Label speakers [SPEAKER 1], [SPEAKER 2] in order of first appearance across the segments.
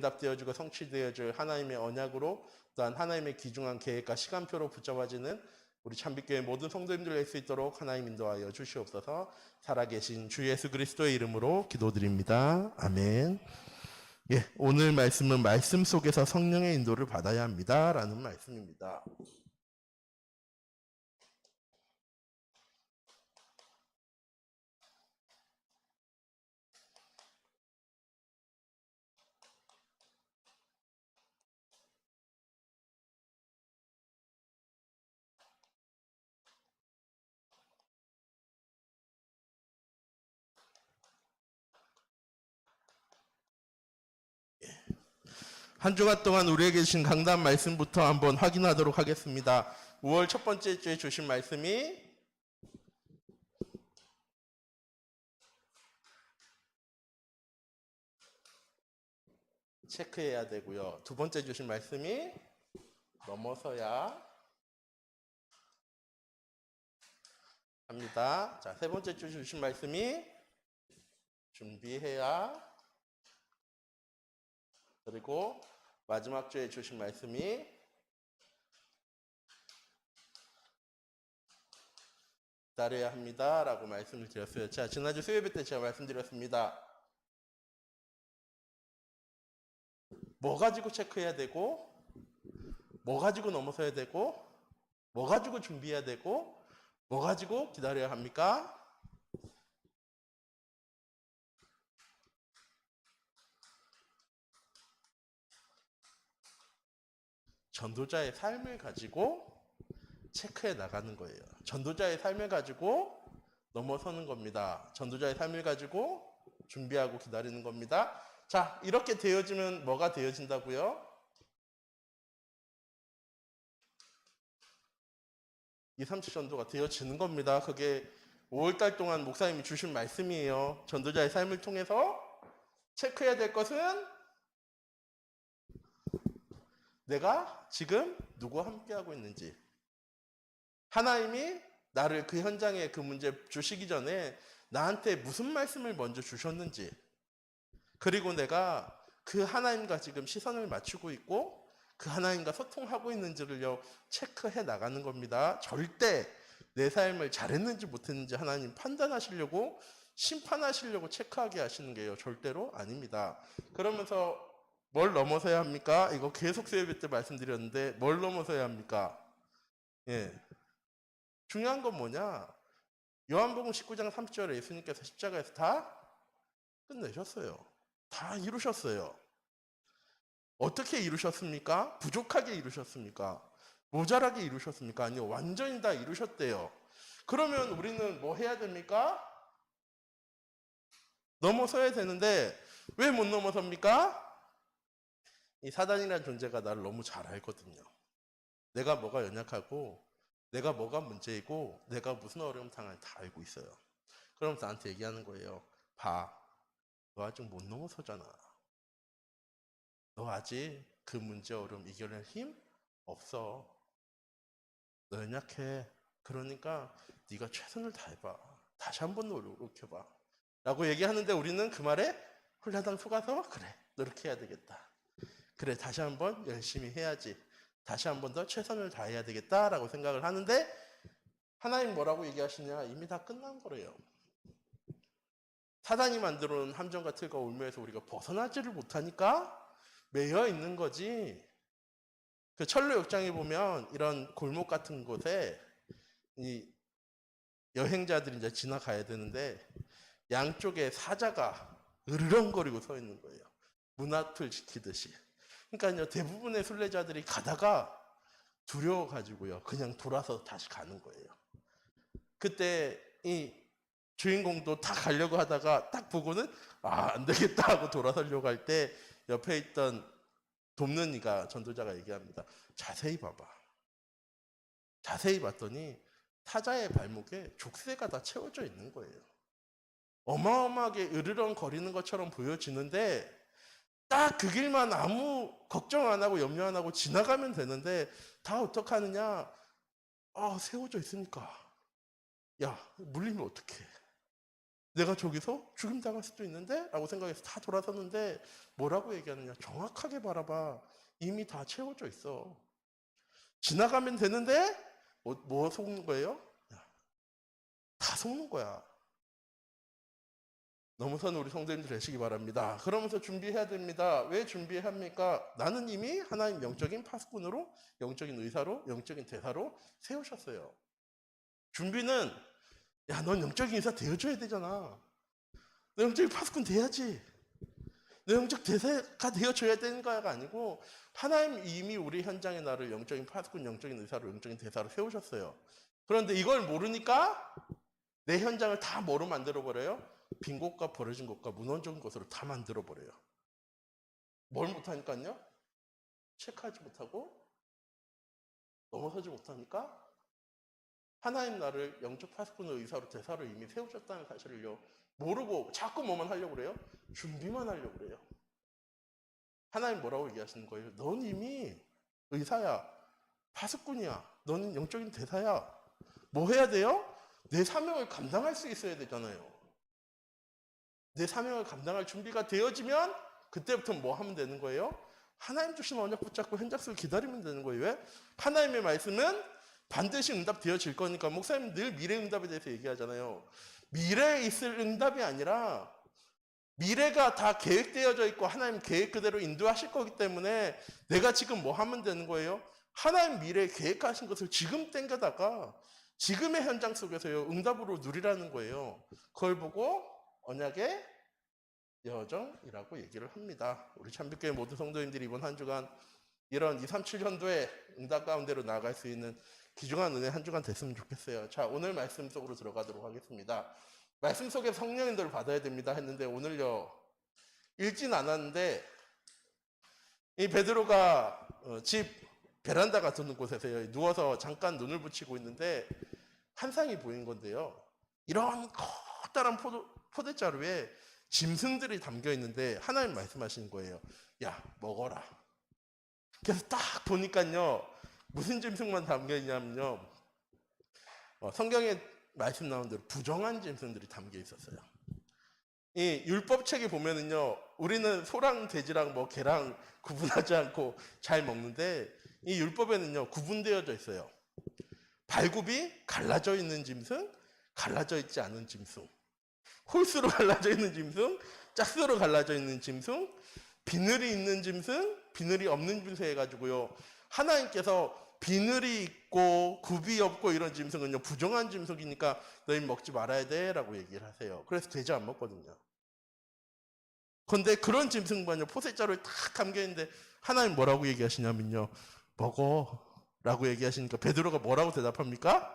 [SPEAKER 1] 응답되어지고 성취되어질 하나님의 언약으로 또한 하나님의 귀중한 계획과 시간표로 붙잡아지는 우리 참빛교회 모든 성도님들 될 수 있도록 하나님 인도하여 주시옵소서. 살아계신 주 예수 그리스도의 이름으로 기도드립니다. 아멘. 예, 오늘 말씀은 말씀 속에서 성령의 인도를 받아야 합니다 라는 말씀입니다. 한 주간 동안 우리에게 주신 강단 말씀부터 한번 확인하도록 하겠습니다. 5월 첫 번째 주에 주신 말씀이 체크해야 되고요. 두 번째 주신 말씀이 넘어서야 합니다. 자, 세 번째 주신 말씀이 준비해야, 그리고 마지막 주에 주신 말씀이 기다려야 합니다 라고 말씀을 드렸어요. 자, 지난주 수요일 때 제가 말씀드렸습니다. 뭐 가지고 체크해야 되고, 뭐 가지고 넘어서야 되고, 뭐 가지고 준비해야 되고, 뭐 가지고 기다려야 합니까? 전도자의 삶을 가지고 체크해 나가는 거예요. 전도자의 삶을 가지고 넘어서는 겁니다. 전도자의 삶을 가지고 준비하고 기다리는 겁니다. 자, 이렇게 되어지면 뭐가 되어진다고요? 237 전도가 되어지는 겁니다. 그게 5월달 동안 목사님이 주신 말씀이에요. 전도자의 삶을 통해서 체크해야 될 것은 내가 지금 누구와 함께하고 있는지, 하나님이 나를 그 현장에 그 문제 주시기 전에 나한테 무슨 말씀을 먼저 주셨는지, 그리고 내가 그 하나님과 지금 시선을 맞추고 있고 그 하나님과 소통하고 있는지를요 체크해 나가는 겁니다. 절대 내 삶을 잘했는지 못했는지 하나님 판단하시려고, 심판하시려고 체크하게 하시는 게요 절대로 아닙니다. 그러면서 뭘 넘어서야 합니까? 이거 계속 수요일 때 말씀드렸는데 뭘 넘어서야 합니까? 예, 중요한 건 뭐냐? 요한복음 19장 30절에 예수님께서 십자가에서 다 끝내셨어요. 다 이루셨어요. 어떻게 이루셨습니까? 부족하게 이루셨습니까? 모자라게 이루셨습니까? 아니요, 완전히 다 이루셨대요. 그러면 우리는 뭐 해야 됩니까? 넘어서야 되는데 왜 못 넘어섭니까? 이 사단이라는 존재가 나를 너무 잘 알거든요. 내가 뭐가 연약하고 내가 뭐가 문제이고 내가 무슨 어려움 당할지 다 알고 있어요. 그러면서 나한테 얘기하는 거예요. 봐, 너 아직 못 넘어서잖아. 너 아직 그 문제 어려움 이겨낼 힘 없어. 너 연약해. 그러니까 네가 최선을 다해봐. 다시 한번 노력해봐 라고 얘기하는데 우리는 그 말에 홀라당 속아서 그래, 노력해야 되겠다. 그래, 다시 한번 열심히 해야지. 다시 한번 더 최선을 다해야 되겠다라고 생각을 하는데 하나님 뭐라고 얘기하시냐? 이미 다 끝난 거래요. 사단이 만들어 놓은 함정과 틀과 울매에서 우리가 벗어나지를 못하니까 매여 있는 거지. 그 철로 역장에 보면 이런 골목 같은 곳에 이 여행자들이 이제 지나가야 되는데 양쪽에 사자가 으르렁거리고 서 있는 거예요. 문 앞을 지키듯이. 그러니까 대부분의 순례자들이 가다가 두려워가지고요 그냥 돌아서 다시 가는 거예요. 그때 이 주인공도 다 가려고 하다가 딱 보고는 안 되겠다 하고 돌아서려고 할 때 옆에 있던 돕는 이가, 전도자가 얘기합니다. 자세히 봐봐. 자세히 봤더니 사자의 발목에 족쇄가 다 채워져 있는 거예요. 어마어마하게 으르렁거리는 것처럼 보여지는데 딱 그 길만 아무 걱정 안 하고 염려 안 하고 지나가면 되는데 다 어떡하느냐? 세워져 있으니까. 야, 물리면 어떡해? 내가 저기서 죽임당할 수도 있는데? 라고 생각해서 다 돌아섰는데 뭐라고 얘기하느냐. 정확하게 바라봐. 이미 다 채워져 있어. 지나가면 되는데 뭐 속는 거예요? 다 속는 거야. 넘어서는 우리 성도님들 되시기 바랍니다. 그러면서 준비해야 됩니다. 왜 준비해야 합니까? 나는 이미 하나님 영적인 파수꾼으로, 영적인 의사로, 영적인 대사로 세우셨어요. 준비는 야, 넌 영적인 의사 되어줘야 되잖아. 너 영적인 파수꾼 돼야지. 너 영적 대사가 되어줘야 되는 거가 아니고 하나님 이미 우리 현장에 나를 영적인 파수꾼, 영적인 의사로, 영적인 대사로 세우셨어요. 그런데 이걸 모르니까 내 현장을 다 뭐로 만들어버려요? 빈 곳과 버려진 곳과 무너진 곳으로 다 만들어버려요. 뭘 못하니까요? 체크하지 못하고 넘어서지 못하니까 하나님 나를 영적 파수꾼의 의사로 대사로 이미 세우셨다는 사실을요 모르고 자꾸 뭐만 하려고 그래요? 준비만 하려고 그래요. 하나님 뭐라고 얘기하시는 거예요? 넌 이미 의사야, 파수꾼이야, 너는 영적인 대사야. 뭐 해야 돼요? 내 사명을 감당할 수 있어야 되잖아요. 내 사명을 감당할 준비가 되어지면 그때부터 뭐 하면 되는 거예요? 하나님 주신 언약 붙잡고 현장 속을 기다리면 되는 거예요. 왜? 하나님의 말씀은 반드시 응답되어질 거니까. 목사님 늘 미래 응답에 대해서 얘기하잖아요. 미래에 있을 응답이 아니라 미래가 다 계획되어져 있고 하나님 계획 그대로 인도하실 거기 때문에 내가 지금 뭐 하면 되는 거예요? 하나님 미래에 계획하신 것을 지금 땡겨다가 지금의 현장 속에서요 응답으로 누리라는 거예요. 그걸 보고 언약의 여정이라고 얘기를 합니다. 우리 참빛교회 모든 성도님들이 이번 한 주간 이런 237년도에 응답 가운데로 나아갈 수 있는 귀중한 은혜 한 주간 됐으면 좋겠어요. 자, 오늘 말씀 속으로 들어가도록 하겠습니다. 말씀 속에 성령인들을 받아야 됩니다 했는데 오늘요 읽진 않았는데 이 베드로가 집 베란다 같은 곳에서 누워서 잠깐 눈을 붙이고 있는데 환상이 보인 건데요. 이런 커다란 포대자루에 짐승들이 담겨 있는데 하나님 말씀하시는 거예요. 야, 먹어라. 그래서 딱 보니까요. 무슨 짐승만 담겨 있냐면요. 성경에 말씀 나온 대로 부정한 짐승들이 담겨 있었어요. 이 율법책에 보면은요. 우리는 소랑 돼지랑 뭐 개랑 구분하지 않고 잘 먹는데 이 율법에는요. 구분되어져 있어요. 발굽이 갈라져 있는 짐승, 갈라져 있지 않은 짐승. 홀수로 갈라져 있는 짐승, 짝수로 갈라져 있는 짐승, 비늘이 있는 짐승, 비늘이 없는 짐승 해가지고요. 하나님께서 비늘이 있고 굽이 없고 이런 짐승은요 부정한 짐승이니까 너희 먹지 말아야 돼 라고 얘기를 하세요. 그래서 돼지 안 먹거든요. 그런데 그런 짐승만요 포세자루에 탁 담겨있는데 하나님 뭐라고 얘기하시냐면요 먹어 라고 얘기하시니까 베드로가 뭐라고 대답합니까?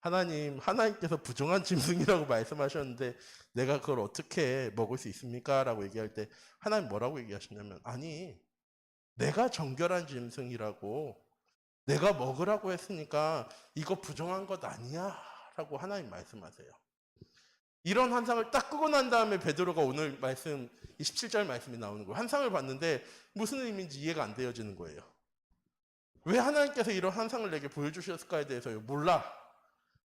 [SPEAKER 1] 하나님께서 부정한 짐승이라고 말씀하셨는데 내가 그걸 어떻게 먹을 수 있습니까? 라고 얘기할 때 하나님 뭐라고 얘기하시냐면 아니 내가 정결한 짐승이라고 내가 먹으라고 했으니까 이거 부정한 것 아니야 라고 하나님 말씀하세요. 이런 환상을 딱 끄고 난 다음에 베드로가 오늘 말씀 27절 말씀이 나오는 거예요. 환상을 봤는데 무슨 의미인지 이해가 안 되어지는 거예요. 왜 하나님께서 이런 환상을 내게 보여주셨을까에 대해서요 몰라.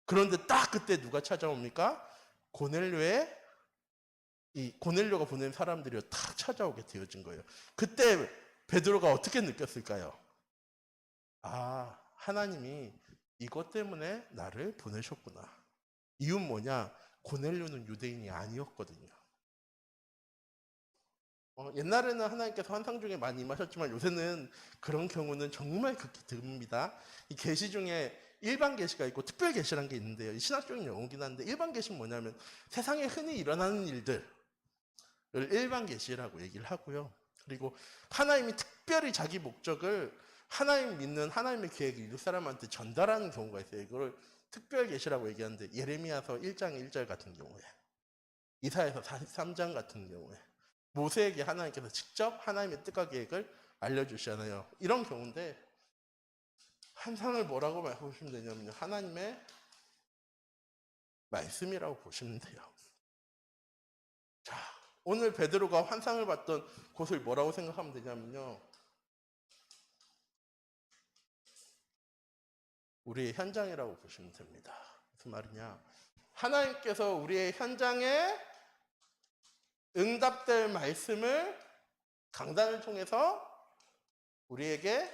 [SPEAKER 1] 그런데 딱 그때 누가 찾아옵니까? 고넬료가 보낸 사람들이 다 찾아오게 되어진 거예요. 그때 베드로가 어떻게 느꼈을까요? 아, 하나님이 이것 때문에 나를 보내셨구나. 이유는 뭐냐? 고넬료는 유대인이 아니었거든요. 옛날에는 하나님께서 환상 중에 많이 임하셨지만 요새는 그런 경우는 정말 극히 드뭅니다. 이 계시 중에 일반 계시가 있고 특별 계시라는 게 있는데요. 이 신학적인 용어긴 한데 일반 계시는 뭐냐면 세상에 흔히 일어나는 일들을 일반 계시라고 얘기를 하고요. 그리고 하나님이 특별히 자기 목적을 하나님 믿는 하나님의 계획을 이룰 사람한테 전달하는 경우가 있어요. 이걸 특별 계시라고 얘기하는데 예레미야서 1장 1절 같은 경우에 이사야서 43장 같은 경우에 모세에게 하나님께서 직접 하나님의 뜻과 계획을 알려주시잖아요. 이런 경우인데 환상을 뭐라고 보시면 되냐면요. 하나님의 말씀이라고 보시면 돼요. 자, 오늘 베드로가 환상을 봤던 곳을 뭐라고 생각하면 되냐면요. 우리의 현장이라고 보시면 됩니다. 무슨 말이냐? 하나님께서 우리의 현장에 응답될 말씀을 강단을 통해서 우리에게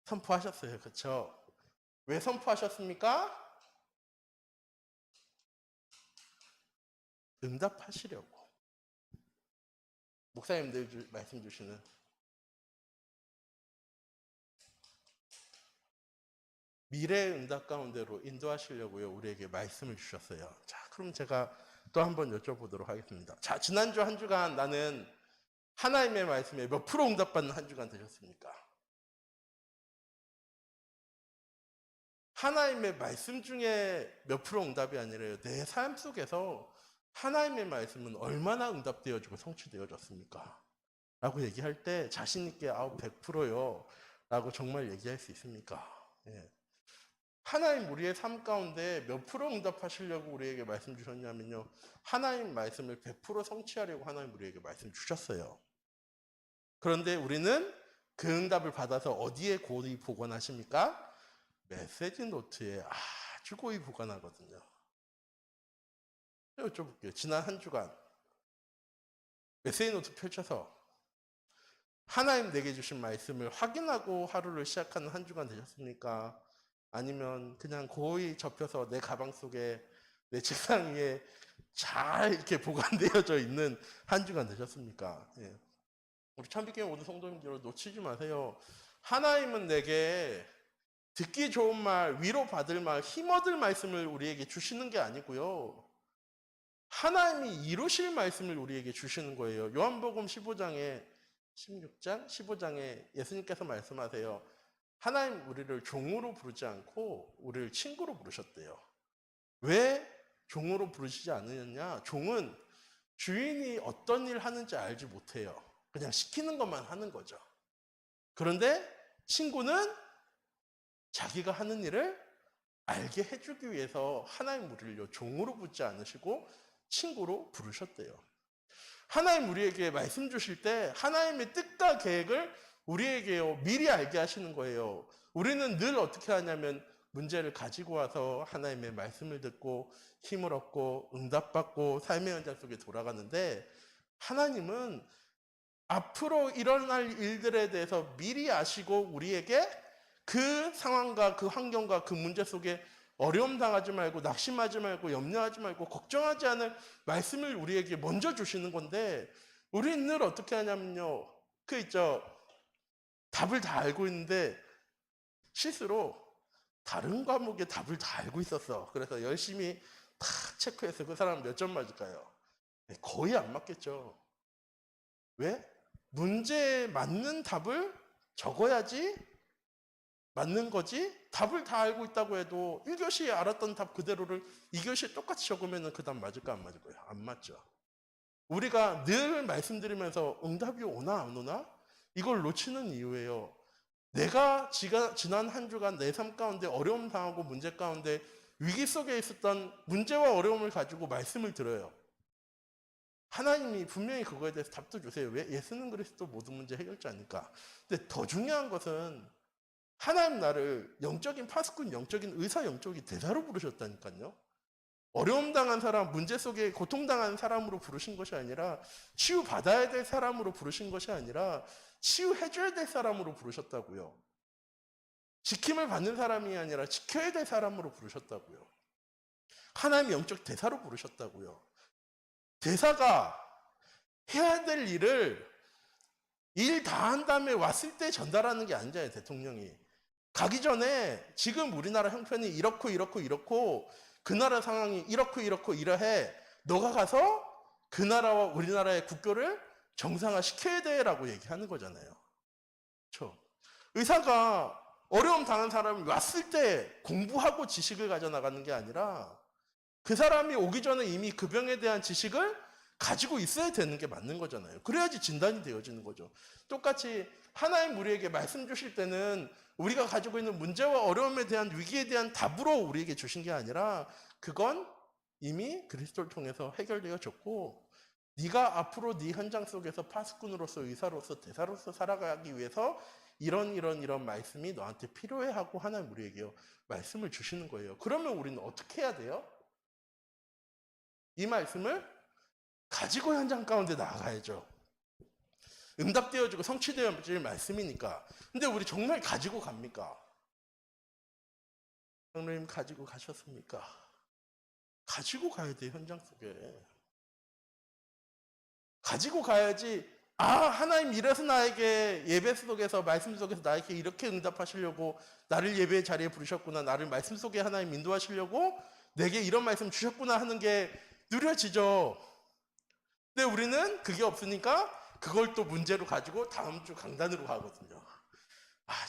[SPEAKER 1] 선포하셨어요. 그렇죠? 왜 선포하셨습니까? 응답하시려고. 목사님들 말씀 주시는 미래의 응답 가운데로 인도하시려고요. 우리에게 말씀을 주셨어요. 자, 그럼 제가 또 한번 여쭤보도록 하겠습니다. 자, 지난주 한 주간 나는 하나님의 말씀에 몇 프로 응답받는 한 주간 되셨습니까? 하나님의 말씀 중에 몇 프로 응답이 아니라요. 내 삶 속에서 하나님의 말씀은 얼마나 응답되어지고 성취되어졌습니까? 라고 얘기할 때 자신 있게 100%요. 라고 정말 얘기할 수 있습니까? 예. 하나님 우리의 삶 가운데 몇 프로 응답하시려고 우리에게 말씀 주셨냐면요. 하나님 말씀을 100% 성취하려고 하나님 우리에게 말씀 주셨어요. 그런데 우리는 그 응답을 받아서 어디에 고이 보관하십니까? 메시지 노트에 아주 고이 보관하거든요. 여쭤볼게요. 지난 한 주간 메시지 노트 펼쳐서 하나님 내게 주신 말씀을 확인하고 하루를 시작하는 한 주간 되셨습니까? 아니면 그냥 고이 접혀서 내 가방 속에 내 책상 위에 잘 이렇게 보관되어져 있는 한 주간 되셨습니까? 예. 우리 참빛교회 모든 성도님들 놓치지 마세요. 하나님은 내게 듣기 좋은 말, 위로받을 말, 힘얻을 말씀을 우리에게 주시는 게 아니고요. 하나님이 이루실 말씀을 우리에게 주시는 거예요. 요한복음 15장에 16장, 15장에 예수님께서 말씀하세요. 하나님 우리를 종으로 부르지 않고 우리를 친구로 부르셨대요. 왜 종으로 부르시지 않느냐? 종은 주인이 어떤 일 하는지 알지 못해요. 그냥 시키는 것만 하는 거죠. 그런데 친구는 자기가 하는 일을 알게 해주기 위해서 하나님 우리를 종으로 부르지 않으시고 친구로 부르셨대요. 하나님 우리에게 말씀 주실 때 하나님의 뜻과 계획을 우리에게요 미리 알게 하시는 거예요. 우리는 늘 어떻게 하냐면 문제를 가지고 와서 하나님의 말씀을 듣고 힘을 얻고 응답받고 삶의 현장 속에 돌아가는데 하나님은 앞으로 일어날 일들에 대해서 미리 아시고 우리에게 그 상황과 그 환경과 그 문제 속에 어려움 당하지 말고 낙심하지 말고 염려하지 말고 걱정하지 않을 말씀을 우리에게 먼저 주시는 건데 우리는 늘 어떻게 하냐면요. 답을 다 알고 있는데 실수로 다른 과목의 답을 다 알고 있었어. 그래서 열심히 다 체크해서 그 사람 몇 점 맞을까요? 거의 안 맞겠죠. 왜? 문제에 맞는 답을 적어야지 맞는 거지? 답을 다 알고 있다고 해도 1교시에 알았던 답 그대로를 2교시에 똑같이 적으면 그 답 맞을까 안 맞을 거예요? 안 맞죠. 우리가 늘 말씀드리면서 응답이 오나 안 오나? 이걸 놓치는 이유예요. 내가 지난 한 주간 내 삶 가운데 어려움 당하고 문제 가운데 위기 속에 있었던 문제와 어려움을 가지고 말씀을 들어요. 하나님이 분명히 그거에 대해서 답도 주세요. 왜? 예수는 그리스도 모든 문제 해결자니까. 근데 더 중요한 것은 하나님 나를 영적인 파수꾼, 영적인 의사, 영적인 대사로 부르셨다니까요. 어려움 당한 사람, 문제 속에 고통당한 사람으로 부르신 것이 아니라 치유받아야 될 사람으로 부르신 것이 아니라 치유해줘야 될 사람으로 부르셨다고요. 지킴을 받는 사람이 아니라 지켜야 될 사람으로 부르셨다고요. 하나님 영적 대사로 부르셨다고요. 대사가 해야 될 일을 일 다 한 다음에 왔을 때 전달하는 게 아니잖아요, 대통령이. 가기 전에 지금 우리나라 형편이 이렇고 그 나라 상황이 이렇고 이러해. 너가 가서 그 나라와 우리나라의 국교를 정상화 시켜야 돼라고 얘기하는 거잖아요. 그렇죠? 의사가 어려움 당한 사람이 왔을 때 공부하고 지식을 가져나가는 게 아니라 그 사람이 오기 전에 이미 그 병에 대한 지식을 가지고 있어야 되는 게 맞는 거잖아요. 그래야지 진단이 되어지는 거죠. 똑같이 하나님 우리에게 말씀 주실 때는 우리가 가지고 있는 문제와 어려움에 대한 위기에 대한 답으로 우리에게 주신 게 아니라 그건 이미 그리스도를 통해서 해결되어졌고 네가 앞으로 네 현장 속에서 파수꾼으로서 의사로서 대사로서 살아가기 위해서 이런 말씀이 너한테 필요해 하고 하나님 우리에게 말씀을 주시는 거예요. 그러면 우리는 어떻게 해야 돼요? 이 말씀을 가지고 현장 가운데 나아가야죠. 응답되어지고 성취되어질 말씀이니까. 근데 우리 정말 가지고 갑니까? 성령님 가지고 가셨습니까? 가지고 가야 돼, 현장 속에. 가지고 가야지. 하나님 이래서 나에게 예배 속에서 말씀 속에서 나에게 이렇게 응답하시려고 나를 예배의 자리에 부르셨구나. 나를 말씀 속에 하나님 인도하시려고 내게 이런 말씀 주셨구나 하는 게 누려지죠. 근데 우리는 그게 없으니까 그걸 또 문제로 가지고 다음 주 강단으로 가거든요.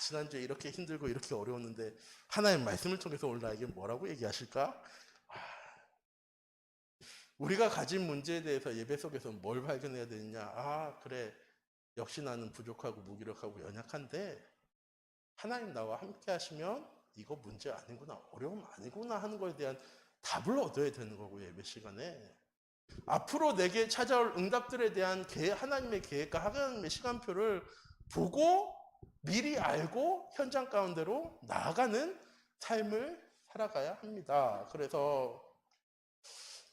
[SPEAKER 1] 지난주에 이렇게 힘들고 이렇게 어려웠는데 하나님 말씀을 통해서 오늘 나에게 뭐라고 얘기하실까? 우리가 가진 문제에 대해서 예배 속에서 뭘 발견해야 되느냐? 그래. 역시 나는 부족하고 무기력하고 연약한데 하나님 나와 함께 하시면 이거 문제 아니구나, 어려움 아니구나 하는 거에 대한 답을 얻어야 되는 거고, 예배 시간에. 앞으로 내게 찾아올 응답들에 대한 하나님의 계획과 하나님의 시간표를 보고 미리 알고 현장 가운데로 나아가는 삶을 살아가야 합니다. 그래서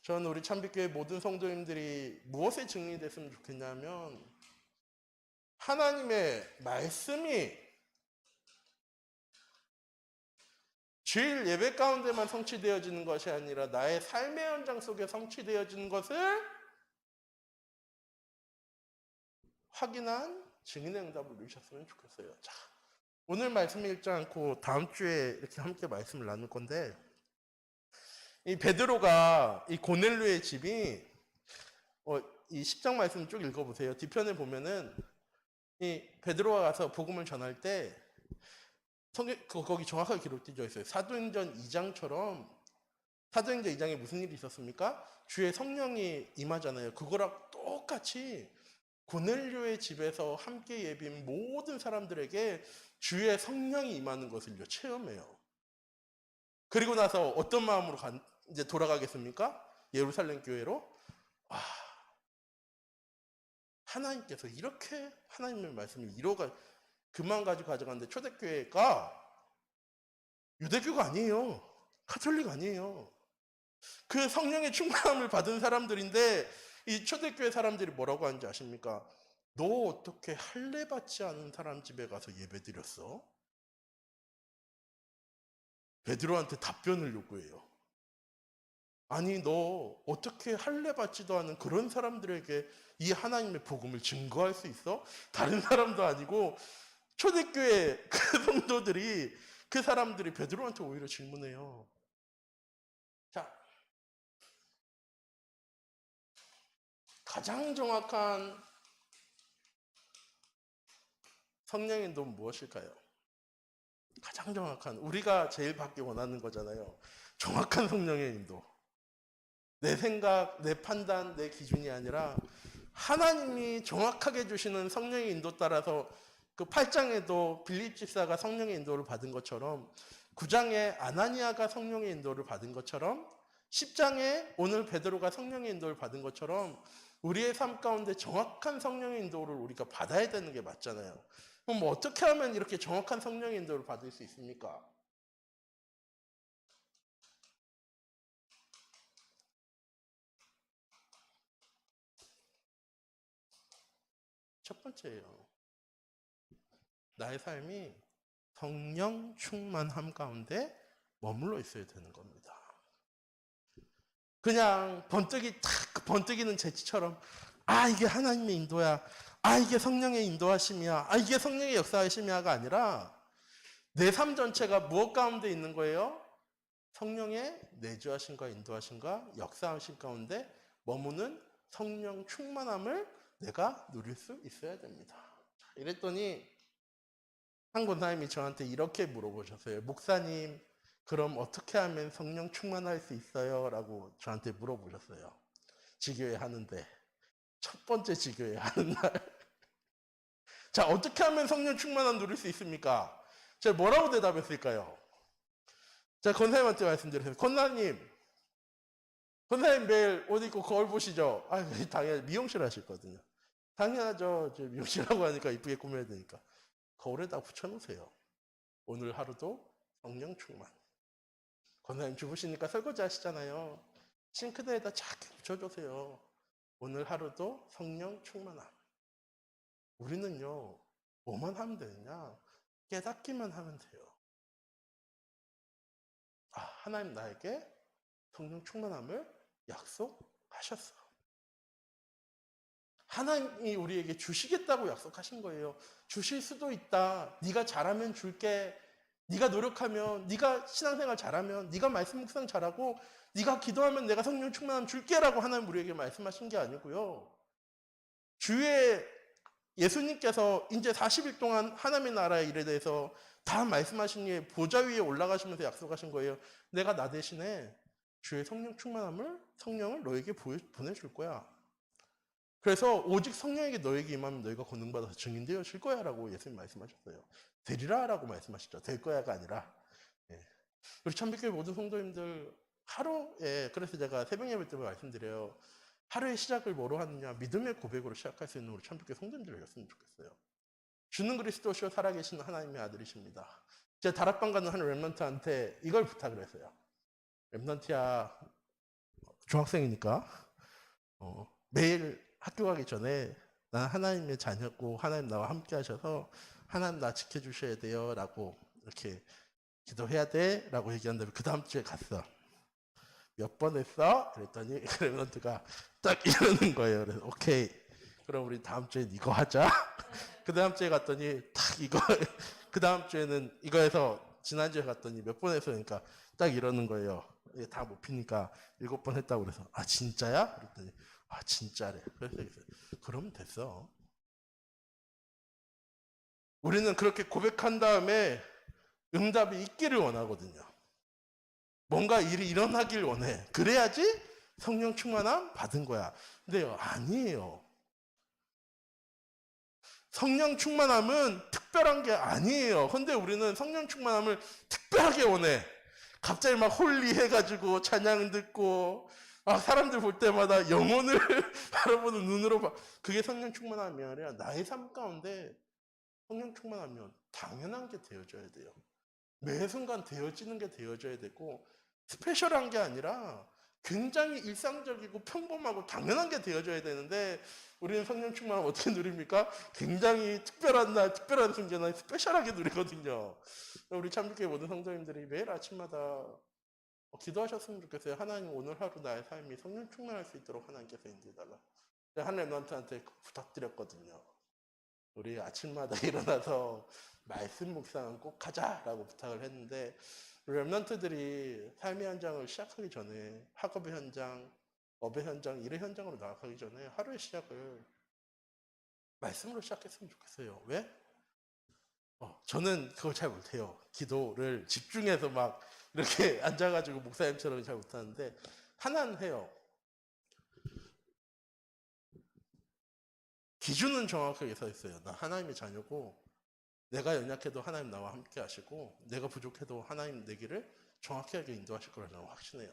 [SPEAKER 1] 저는 우리 참빛교회 모든 성도님들이 무엇에 증인이 됐으면 좋겠냐면 하나님의 말씀이 주일 예배 가운데만 성취되어지는 것이 아니라 나의 삶의 현장 속에 성취되어지는 것을 확인한 증인의 응답을 누리셨으면 좋겠어요. 자, 오늘 말씀 읽지 않고 다음 주에 이렇게 함께 말씀을 나눌 건데, 이 베드로가 이 고넬료의 집이 이 10장 말씀 쭉 읽어보세요. 뒤편에 보면은 이 베드로가 가서 복음을 전할 때 거기 정확하게 기록되어 있어요. 사도행전 2장처럼 사도행전 2장에 무슨 일이 있었습니까? 주의 성령이 임하잖아요. 그거랑 똑같이 고넬료의 집에서 함께 예비인 모든 사람들에게 주의 성령이 임하는 것을 체험해요. 그리고 나서 어떤 마음으로 이제 돌아가겠습니까? 예루살렘 교회로. 하나님께서 이렇게 하나님의 말씀을 그만 가지고 가져갔는데 초대교회가 유대교가 아니에요. 가톨릭 아니에요. 그 성령의 충만함을 받은 사람들인데 이 초대교회 사람들이 뭐라고 하는지 아십니까? 너 어떻게 할례 받지 않은 사람 집에 가서 예배 드렸어? 베드로한테 답변을 요구해요. 아니 너 어떻게 할례 받지도 않은 그런 사람들에게 이 하나님의 복음을 증거할 수 있어? 다른 사람도 아니고 초대교회 그 성도들이 그 사람들이 베드로한테 오히려 질문해요. 자, 가장 정확한 성령의 인도는 무엇일까요? 가장 정확한, 우리가 제일 받기 원하는 거잖아요. 정확한 성령의 인도. 내 생각, 내 판단, 내 기준이 아니라 하나님이 정확하게 주시는 성령의 인도 따라서 그 8장에도 빌립 집사가 성령의 인도를 받은 것처럼 9장에 아나니아가 성령의 인도를 받은 것처럼 10장에 오늘 베드로가 성령의 인도를 받은 것처럼 우리의 삶 가운데 정확한 성령의 인도를 우리가 받아야 되는 게 맞잖아요. 그럼 뭐 어떻게 하면 이렇게 정확한 성령의 인도를 받을 수 있습니까? 첫 번째예요. 나의 삶이 성령 충만함 가운데 머물러 있어야 되는 겁니다. 그냥 번뜩이는 재치처럼 이게 하나님의 인도야. 이게 성령의 인도하심이야. 이게 성령의 역사하심이야가 아니라 내 삶 전체가 무엇 가운데 있는 거예요? 성령의 내주하심과 인도하심과 역사하심 가운데 머무는 성령 충만함을 내가 누릴 수 있어야 됩니다. 이랬더니 한 권사님이 저한테 이렇게 물어보셨어요. 목사님, 그럼 어떻게 하면 성령 충만할 수 있어요? 라고 저한테 물어보셨어요. 지교회 하는데 첫 번째 지교회 하는 날. 자, 어떻게 하면 성령 충만함 누릴 수 있습니까? 제가 뭐라고 대답했을까요? 자, 권사님한테 말씀드렸어요. 권사님, 권사님 매일 옷 입고 거울 보시죠? 아, 당연히 미용실 하시거든요. 당연하죠. 이제 미용실하고 하니까 이쁘게 꾸며야 되니까. 거울에다 붙여놓으세요. 오늘 하루도 성령 충만. 권사님 주무시니까 설거지 하시잖아요. 싱크대에다 작게 붙여주세요. 오늘 하루도 성령 충만함. 우리는요, 뭐만 하면 되느냐? 깨닫기만 하면 돼요. 아, 하나님 나에게 성령 충만함을 약속하셨어. 하나님이 우리에게 주시겠다고 약속하신 거예요. 주실 수도 있다. 네가 잘하면 줄게. 네가 노력하면, 네가 신앙생활 잘하면, 네가 말씀 묵상 잘하고, 네가 기도하면 내가 성령 충만함 줄게라고 하나님 우리에게 말씀하신 게 아니고요. 주의 예수님께서 이제 40일 동안 하나님의 나라의 일에 대해서 다 말씀하신 게 보좌 위에 올라가시면서 약속하신 거예요. 내가 나 대신에 주의 성령 충만함을, 성령을 너에게 보내줄 거야. 그래서 오직 성령에게 너에게 임하면 너희가 권능받아서 증인 되어질 거야 라고 예수님 말씀하셨어요. 되리라 라고 말씀하셨죠. 될 거야가 아니라. 예. 우리 참빛교회 모든 성도님들 하루에, 그래서 제가 새벽 예배 때 말씀드려요. 하루의 시작을 뭐로 하느냐? 믿음의 고백으로 시작할 수 있는 우리 참빛교회 성도님들이었으면 좋겠어요. 주는 그리스도시요 살아계신 하나님의 아들이십니다. 제가 다락방 가는 한 랩런트한테 이걸 부탁을 했어요. 랩런트야, 중학생이니까 매일 학교 가기 전에 난 하나님의 자녀고 하나님 나와 함께 하셔서 하나님 나 지켜주셔야 돼요 라고 이렇게 기도해야 돼 라고 얘기한 다음에 그 다음 주에 갔어. 몇 번 했어? 그랬더니 랩런트가 딱 이러는 거예요. 그래서 오케이, 그럼 우리 다음 주엔 이거 하자. 그 다음 주에 갔더니 딱 이거, 그 다음 주에는 이거 해서 지난주에 갔더니 몇 번 했어. 그러니까 딱 이러는 거예요. 다 못 피니까 7번 했다고 그래서 아 진짜야? 그랬더니 아 진짜래. 그래서 그러면 됐어. 우리는 그렇게 고백한 다음에 응답이 있기를 원하거든요. 뭔가 일이 일어나길 원해. 그래야지 성령 충만함 받은 거야. 근데요, 아니에요. 성령 충만함은 특별한 게 아니에요. 근데 우리는 성령 충만함을 특별하게 원해. 갑자기 막 홀리해가지고 찬양 듣고 막 사람들 볼 때마다 영혼을 바라보는 눈으로 봐. 그게 성령 충만함이 아니라 나의 삶 가운데 성령 충만하면 당연한 게 되어져야 돼요. 매 순간 되어지는 게 되어져야 되고 스페셜한 게 아니라 굉장히 일상적이고 평범하고 당연한 게 되어져야 되는데 우리는 성령 충만함 어떻게 누립니까? 굉장히 특별한 날, 특별한 순간에 스페셜하게 누리거든요. 우리 참교회 모든 성도님들이 매일 아침마다 기도하셨으면 좋겠어요. 하나님 오늘 하루 나의 삶이 성령 충만할 수 있도록 하나님께서 인도해달라. 한 랩런트한테 부탁드렸거든요. 우리 아침마다 일어나서 말씀 묵상 꼭 하자라고 부탁을 했는데 랩런트들이 삶의 현장을 시작하기 전에 학업의 현장, 업의 현장, 일의 현장으로 나아가기 전에 하루의 시작을 말씀으로 시작했으면 좋겠어요. 왜? 저는 그걸 잘 못해요. 기도를 집중해서 막 이렇게 앉아가지고 목사님처럼 잘 못하는데 하나는 해요. 기준은 정확하게 서 있어요. 나 하나님의 자녀고 내가 연약해도 하나님 나와 함께 하시고 내가 부족해도 하나님 내 길을 정확하게 인도하실 거라 저는 확신해요.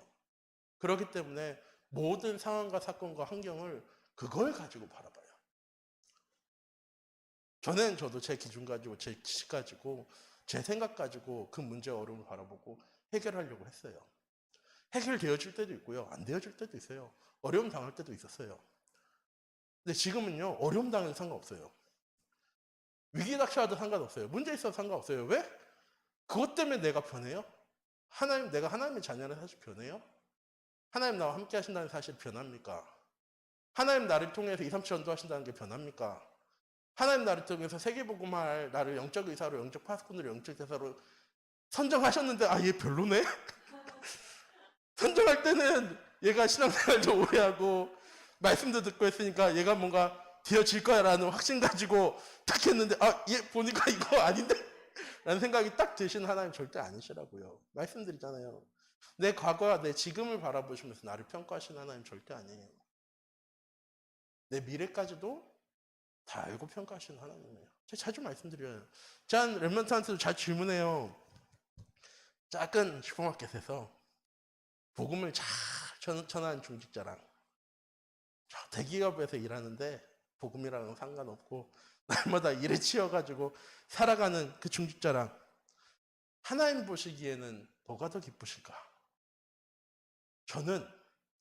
[SPEAKER 1] 그렇기 때문에 모든 상황과 사건과 환경을 그걸 가지고 바라봐요. 전엔 저도 제 기준 가지고 제 지식 가지고 제 생각 가지고 그 문제의 어려움을 바라보고 해결하려고 했어요. 해결되어질 때도 있고요. 안 되어질 때도 있어요. 어려움 당할 때도 있었어요. 근데 지금은요. 어려움 당해도 상관없어요. 위기에 닥쳐도 상관없어요. 문제 있어도 상관없어요. 왜? 그것 때문에 내가 변해요? 내가 하나님의 자녀는 사실 변해요? 하나님 나와 함께 하신다는 사실 변합니까? 하나님 나를 통해서 2, 3치 전도하신다는 게 변합니까? 하나님 나를 통해서 세계복음할 나를 영적 의사로, 영적 파수꾼으로, 영적 대사로 선정하셨는데 얘 별로네? 선정할 때는 얘가 신앙생활도 오래 하고 말씀도 듣고 했으니까 얘가 뭔가 되어질 거야 라는 확신 가지고 딱 했는데 얘 보니까 이거 아닌데? 라는 생각이 딱 드시는 하나님 절대 아니시라고요. 말씀드리잖아요. 내 과거와 내 지금을 바라보시면서 나를 평가하시는 하나님 절대 아니에요. 내 미래까지도 다 알고 평가하시는 하나님이에요. 제가 자주 말씀드려요. 전 랩런트한테도 잘 질문해요. 작은 슈퍼마켓에서 복음을 잘 천안 중직자랑 저 대기업에서 일하는데 복음이랑은 상관없고 날마다 일에 치여가지고 살아가는 그 중직자랑 하나님 보시기에는 뭐가 더 기쁘실까? 저는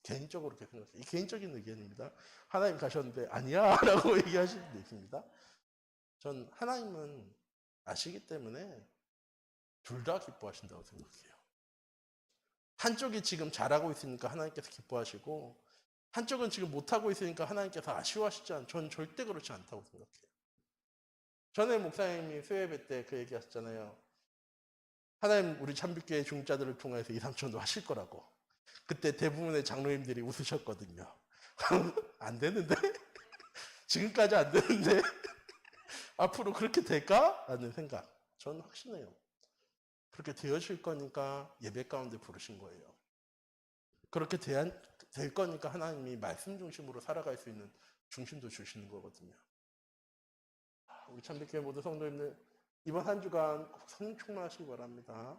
[SPEAKER 1] 개인적으로 그렇게 생각해요. 이 개인적인 의견입니다. 하나님 가셨는데 아니야 라고 얘기하실 수도 있습니다. 전 하나님은 아시기 때문에 둘 다 기뻐하신다고 생각해요. 한쪽이 지금 잘하고 있으니까 하나님께서 기뻐하시고 한쪽은 지금 못하고 있으니까 하나님께서 아쉬워하시지 않아요. 전 절대 그렇지 않다고 생각해요. 전에 목사님이 수요예배 때 그 얘기 하셨잖아요. 하나님 우리 참빛교회 중자들을 통해서 2, 3천도 하실 거라고. 그때 대부분의 장로님들이 웃으셨거든요. 안 되는데? 지금까지 안 되는데? 앞으로 그렇게 될까? 라는 생각. 저는 확신해요. 그렇게 되어질 거니까 예배 가운데 부르신 거예요. 그렇게 될 거니까 하나님이 말씀 중심으로 살아갈 수 있는 중심도 주시는 거거든요. 우리 참빛교회 모두 성도님들 이번 한 주간 성령 충만하시기 바랍니다.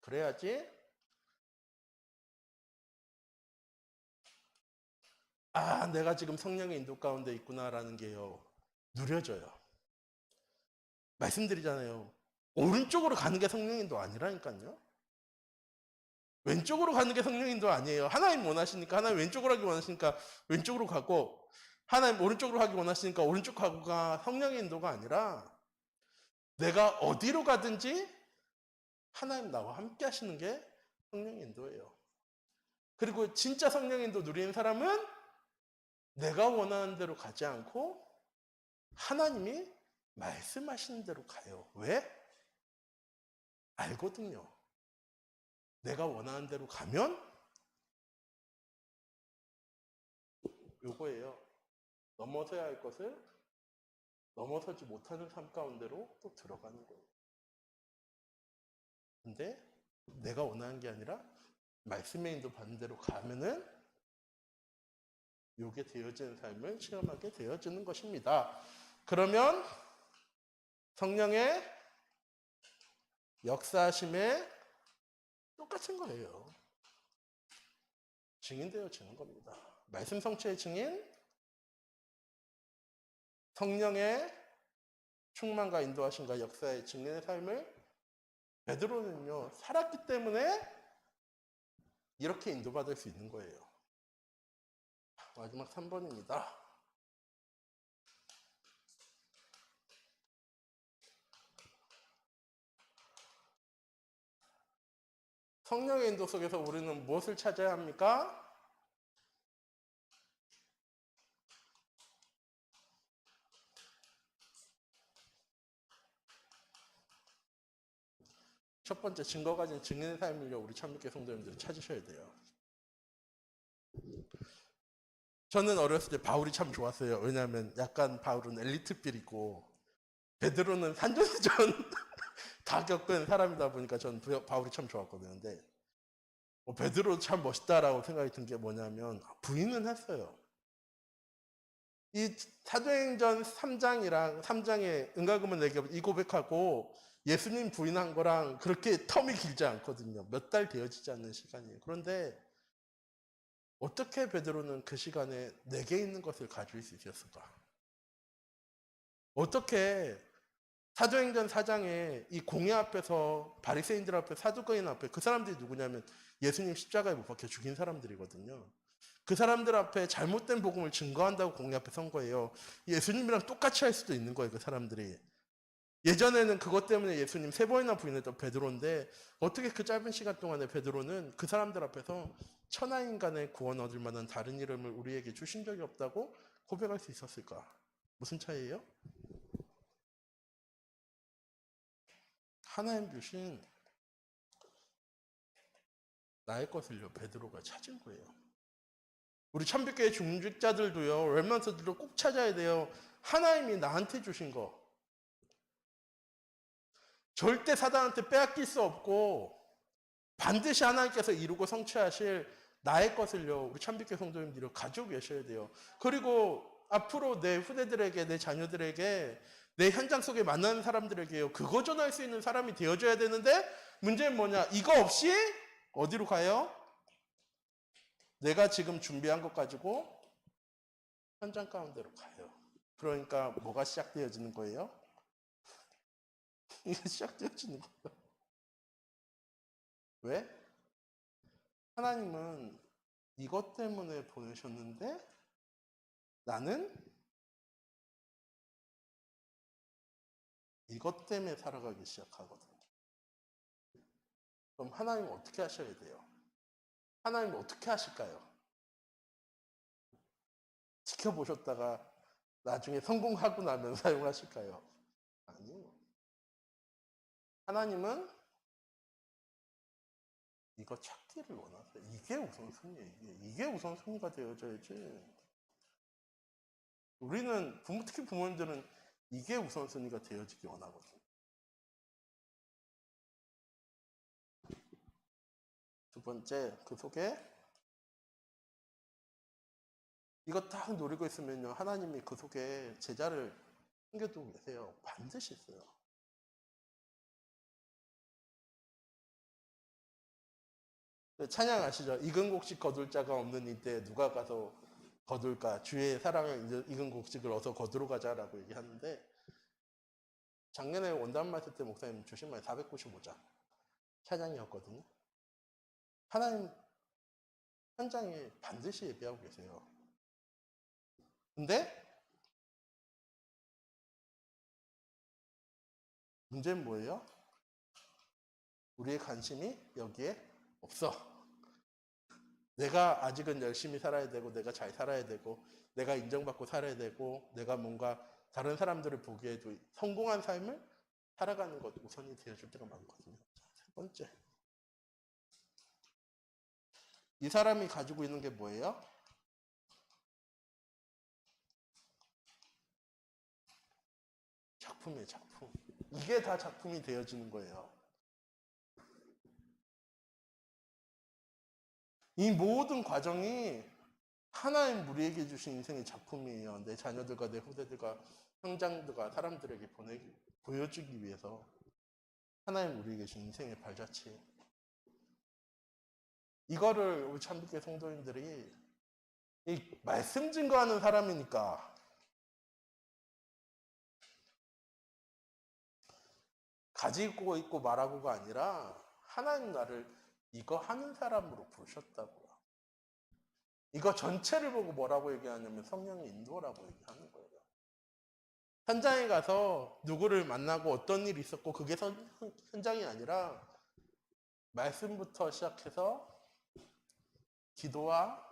[SPEAKER 1] 그래야지 내가 지금 성령의 인도 가운데 있구나라는 게요 누려져요. 말씀드리잖아요. 오른쪽으로 가는 게 성령 인도 아니라니까요. 왼쪽으로 가는 게 성령 인도 아니에요. 하나님 원하시니까 하나님 왼쪽으로 하기 원하시니까 왼쪽으로 가고 하나님 오른쪽으로 하기 원하시니까 오른쪽 가고가 성령의 인도가 아니라 내가 어디로 가든지 하나님 나와 함께 하시는 게 성령의 인도예요. 그리고 진짜 성령의 인도 누리는 사람은 내가 원하는 대로 가지 않고 하나님이 말씀하시는 대로 가요. 왜? 알거든요. 내가 원하는 대로 가면 요거예요. 넘어서야 할 것을 넘어서지 못하는 삶 가운데로 또 들어가는 거예요. 근데 내가 원하는 게 아니라 말씀의 인도 받는 대로 가면은 요게 되어지는 삶을 체험하게 되어지는 것입니다. 그러면 성령의 역사하심에 똑같은 거예요. 증인되어지는 겁니다. 말씀 성취의 증인, 성령의 충만과 인도하심과 역사의 증인의 삶을 베드로는요 살았기 때문에 이렇게 인도받을 수 있는 거예요. 마지막 3번입니다. 성령의 인도 속에서 우리는 무엇을 찾아야 합니까? 첫 번째 증거 가진 증인의 삶을요 우리 참빛교회 성도님들이 찾으셔야 돼요. 저는 어렸을 때 바울이 참 좋았어요. 왜냐하면 약간 바울은 엘리트필이고 베드로는 산전수전 다 겪은 사람이다 보니까 저는 바울이 참 좋았거든요. 근데 베드로 참 멋있다라고 생각이 든 게 뭐냐면 부인은 했어요. 이 사도행전 3장이랑 3장에 은가금은 내게 이 고백하고 예수님 부인한 거랑 그렇게 텀이 길지 않거든요. 몇 달 되어지지 않는 시간이에요. 그런데 어떻게 베드로는 그 시간에 내게 있는 것을 가질 수 있었을까? 어떻게 사도행전 4장에 이 공회 앞에서 바리새인들 앞에 사두개인 앞에 그 사람들이 누구냐면 예수님 십자가에 못 박혀 죽인 사람들이거든요. 그 사람들 앞에 잘못된 복음을 증거한다고 공회 앞에 선 거예요. 예수님이랑 똑같이 할 수도 있는 거예요. 그 사람들이. 예전에는 그것 때문에 예수님 3번이나 부인했던 베드로인데 어떻게 그 짧은 시간 동안에 베드로는 그 사람들 앞에서 천하인간의 구원 얻을 만한 다른 이름을 우리에게 주신 적이 없다고 고백할 수 있었을까? 무슨 차이예요? 하나님 주신 나의 것을요 베드로가 찾은 거예요. 우리 참빛교회 중직자들도요 렘넌트들도 꼭 찾아야 돼요. 하나님이 나한테 주신 거 절대 사단한테 빼앗길 수 없고 반드시 하나님께서 이루고 성취하실 나의 것을요 우리 참빛교회 성도님들이 가지고 계셔야 돼요. 그리고 앞으로 내 후대들에게 내 자녀들에게 내 현장 속에 만나는 사람들에게요 그거 전할 수 있는 사람이 되어줘야 되는데 문제는 뭐냐? 이거 없이 어디로 가요? 내가 지금 준비한 것 가지고 현장 가운데로 가요. 그러니까 뭐가 시작되어지는 거예요? 이게 시작되어지는 거예요. 왜? 하나님은 이것 때문에 보내셨는데 나는 이것 때문에 살아가기 시작하거든요. 그럼 하나님은 어떻게 하셔야 돼요? 하나님은 어떻게 하실까요? 지켜보셨다가 나중에 성공하고 나면 사용하실까요? 아니요. 하나님은 이거 찾기를 원하세요. 이게 우선순위예요. 이게 우선순위가 되어져야지. 우리는 특히 부모님들은 이게 우선순위가 되어지기 원하거든요. 두 번째, 그 속에 이거 딱 노리고 있으면요, 하나님이 그 속에 제자를 숨겨두고 계세요. 반드시 있어요. 찬양 아시죠? 익은 곡식 거둘 자가 없는 이때 누가 가서 거둘까? 주의 사랑을 익은 곡식을 어서 거두러 가자라고 얘기하는데, 작년에 원단 마실 때 목사님 주신 말이 495장 찬양이었거든요. 하나님 현장에 반드시 예배하고 계세요. 근데 문제는 뭐예요? 우리의 관심이 여기에 없어. 내가 아직은 열심히 살아야 되고, 내가 잘 살아야 되고, 내가 인정받고 살아야 되고, 내가 뭔가 다른 사람들을 보기에도 성공한 삶을 살아가는 것 우선이 되어줄 때가 많거든요. 세 번째, 이 사람이 가지고 있는 게 뭐예요? 작품이에요, 작품. 이게 다 작품이 되어지는 거예요. 이 모든 과정이 하나님 우리에게 주신 인생의 작품이에요. 내 자녀들과 내 후대들과 형장들과 사람들에게 보여주기 위해서 하나님 우리에게 주신 인생의 발자취. 이거를 우리 참빛교회 성도님들이 이 말씀 증거하는 사람이니까 가지고 있고 말하고가 아니라 하나님 나를 이거 하는 사람으로 부르셨다고요. 이거 전체를 보고 뭐라고 얘기하냐면 성령의 인도라고 얘기하는 거예요. 현장에 가서 누구를 만나고 어떤 일이 있었고 그게 현장이 아니라 말씀부터 시작해서 기도와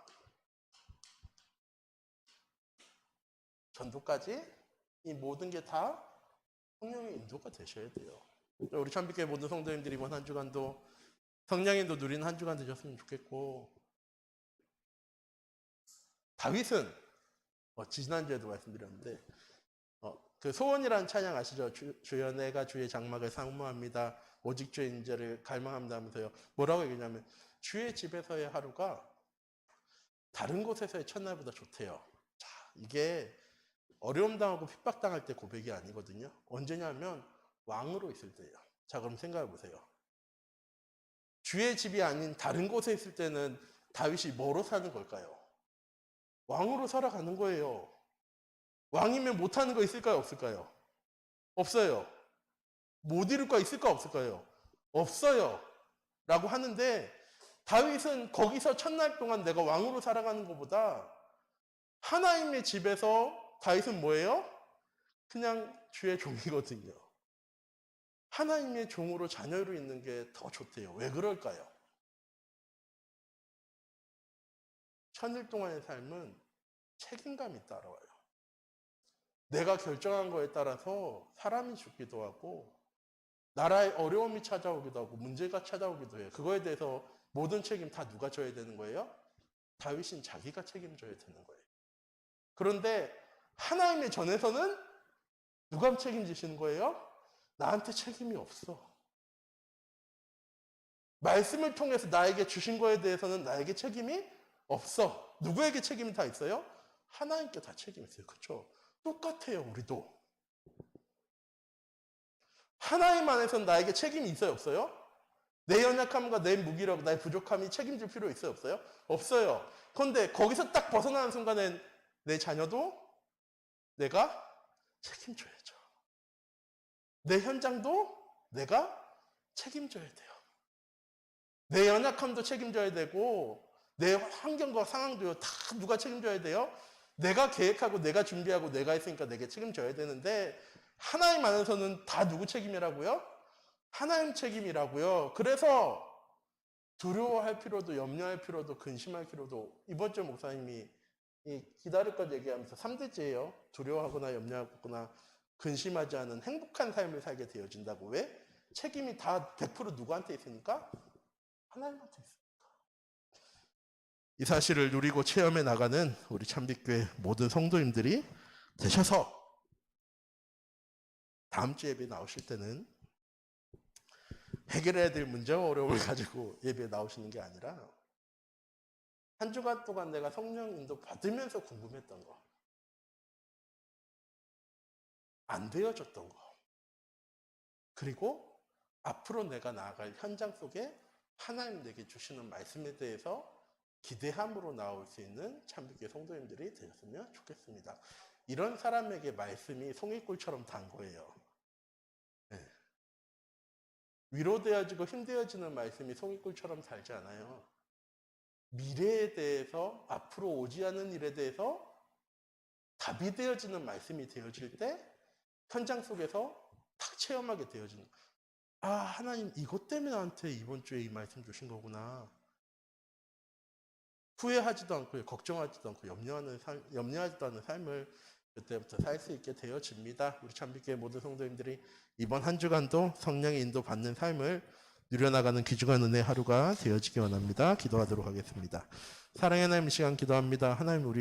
[SPEAKER 1] 전도까지 이 모든 게 다 성령의 인도가 되셔야 돼요. 우리 참빛교회 모든 성도님들이 이번 한 주간도 성령의 인도 누리는 한 주간 되셨으면 좋겠고, 다윗은 지난주에도 말씀드렸는데 그 소원이라는 찬양 아시죠? 주여 내가 주의 장막을 사모합니다. 오직 주의 인재를 갈망합니다 하면서요. 뭐라고 얘기냐면 주의 집에서의 하루가 다른 곳에서의 첫날보다 좋대요. 자, 이게 어려움 당하고 핍박 당할 때 고백이 아니거든요. 언제냐면 왕으로 있을 때예요. 자, 그럼 생각해 보세요. 주의 집이 아닌 다른 곳에 있을 때는 다윗이 뭐로 사는 걸까요? 왕으로 살아가는 거예요. 왕이면 못하는 거 있을까요? 없을까요? 없어요. 못 이룰 거 있을까? 없을까요? 없어요. 라고 하는데 다윗은 거기서 첫날 동안 내가 왕으로 살아가는 것보다 하나님의 집에서 다윗은 뭐예요? 그냥 주의 종이거든요. 하나님의 종으로 자녀로 있는 게 더 좋대요. 왜 그럴까요? 천일 동안의 삶은 책임감이 따라와요. 내가 결정한 거에 따라서 사람이 죽기도 하고 나라에 어려움이 찾아오기도 하고 문제가 찾아오기도 해요. 그거에 대해서 모든 책임 다 누가 져야 되는 거예요? 다윗은 자기가 책임져야 되는 거예요. 그런데 하나님의 전에서는 누가 책임지시는 거예요? 나한테 책임이 없어. 말씀을 통해서 나에게 주신 거에 대해서는 나에게 책임이 없어. 누구에게 책임이 다 있어요? 하나님께 다 책임이 있어요. 그렇죠? 똑같아요, 우리도. 하나님 안에서는 나에게 책임이 있어요, 없어요? 내 연약함과 내 무기력, 나의 부족함이 책임질 필요 있어요? 없어요? 없어요. 그런데 거기서 딱 벗어나는 순간엔 내 자녀도 내가 책임져야죠. 내 현장도 내가 책임져야 돼요. 내 연약함도 책임져야 되고 내 환경과 상황도요. 다 누가 책임져야 돼요? 내가 계획하고 내가 준비하고 내가 했으니까 내게 책임져야 되는데 하나님 안에서는 다 누구 책임이라고요? 하나님 책임이라고요. 그래서 두려워할 필요도 염려할 필요도 근심할 필요도 이번 주 목사님이 기다릴 것 얘기하면서 3대째예요. 두려워하거나 염려하거나 근심하지 않은 행복한 삶을 살게 되어진다고. 왜? 책임이 다 100% 누구한테 있으니까? 하나님한테 있으니까. 이 사실을 누리고 체험해 나가는 우리 참빛교회 모든 성도님들이 되셔서 다음 주 예배 나오실 때는 해결해야 될 문제와 어려움을 가지고 예배에 나오시는 게 아니라 한 주간 동안 내가 성령 인도 받으면서 궁금했던 거, 안 되어졌던 거, 그리고 앞으로 내가 나아갈 현장 속에 하나님 내게 주시는 말씀에 대해서 기대함으로 나올 수 있는 참빛교회 성도님들이 되셨으면 좋겠습니다. 이런 사람에게 말씀이 송이꿀처럼 단 거예요. 네. 위로되어지고 힘되어지는 말씀이 송이꿀처럼 달지 않아요. 미래에 대해서, 앞으로 오지 않은 일에 대해서 답이 되어지는 말씀이 되어질 때 현장 속에서 탁 체험하게 되어지는 거예요. 아, 하나님 이것 때문에 나한테 이번 주에 이 말씀 주신 거구나. 후회하지도 않고 걱정하지도 않고 염려하지도 않은 삶을 그때부터 살 수 있게 되어집니다. 우리 참빛교회 모든 성도님들이 이번 한 주간도 성령의 인도 받는 삶을 누려나가는 귀중한 은혜 하루가 되어지기 원합니다. 기도하도록 하겠습니다. 사랑의 하나님, 이 시간 기도합니다. 하나님, 우리의